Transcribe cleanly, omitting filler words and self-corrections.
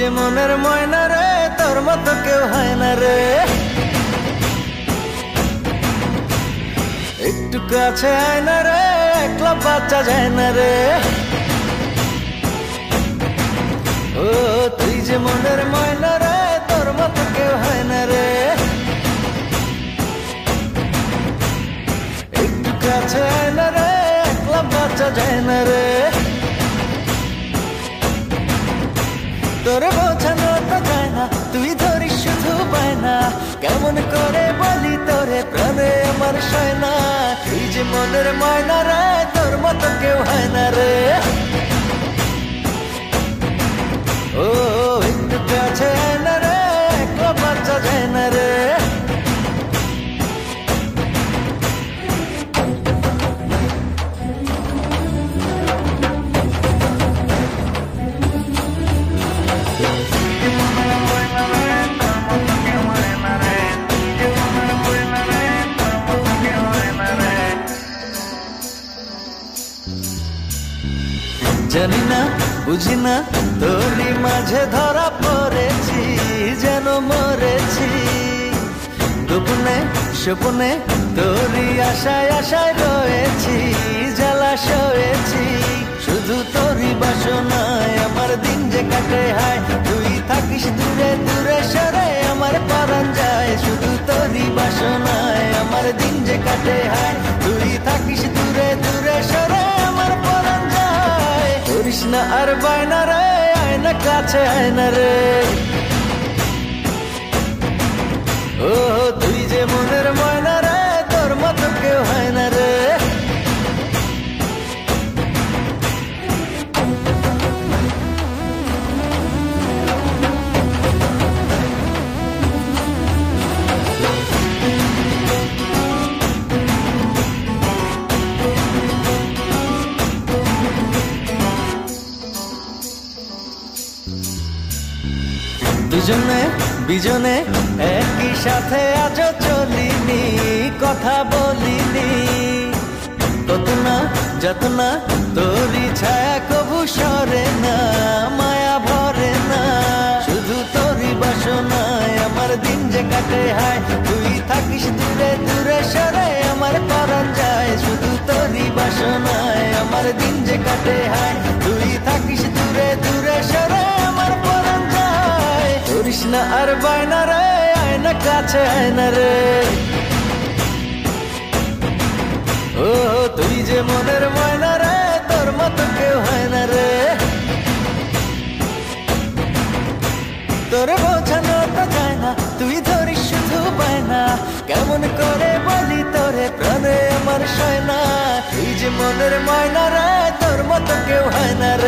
যে মনের ময়না রে, তোর মতো কেউ হয় না রে। একটু কাছে আয় না রে, একলা বাচ্চা যায় না রে। ও তুই যে মনের ময়না রে, তোর মতো কেউ হয় না রে। একটু কাছে আয় না রে, একলা বাচ্চা যায় না রে। তোরে বোঝানো তো যায় না, তুই ধরিস শুধু পায় না। কেমন করে বলি তোরে, প্রাণে আমার সয় না। তুই যে মনের ময়না রে, তোর মতো কেউ হয় না রে। ও একটু কাছে আয় না রে, একলা বাচ্চা যায় না রে। জানি না বুঝি না, তোরই মাঝে ধরা পড়েছি, যেন মরেছি। গোপনে স্বপ্নে তোরই আশায় আশায় রয়েছি, জ্বালা সয়েছি। শুধু তোরই বাসনায় আমার দিন যে কাটে হায়। তুই থাকিস দূরে দূরে সরে, আমার পরাণ যায়। শুধু তোরই বাসনায় আমার দিন যে কাটে হায়। তুই থাকিস দূরে দূরে সরে, আমার পরাণ যায়। করিস না আর বায়না রে, আয় না কাছে আয় না রে। ও তুই যে মনের ময়না রে, তোর মতো কেউ হয় না রে। দুজনে বিজনে একই সাথে আজ চলিনি, কথা বলিনি। কত না যত না তোরই ছায়া কবু সরে না, মায়া ভরে না। শুধু তোরই বাসনায় আমার দিন যে কাটে হায়। তুই থাকিস দূরে দূরে সরে, আমার পরাণ যায়। শুধু তোরই বাসনায় আমার দিন যে কাটে হায়। তুই থাকিস দূরে দূরে সরে, আমার পরাণ যায়। করিস না আর বায়না রে, আয় না কাছে আয় না রে। ও তুই যে মনের ময়না রে, তোর মতো কেউ হয় না রে। তোরে বোঝানো তো যায় না, তুই ধরিস শুধু পায় না। কেমন করে বলি তোরে, প্রাণে আমার সয় না। তুই যে মনের ময়না রে, তোর মতো কেউ হয় না রে।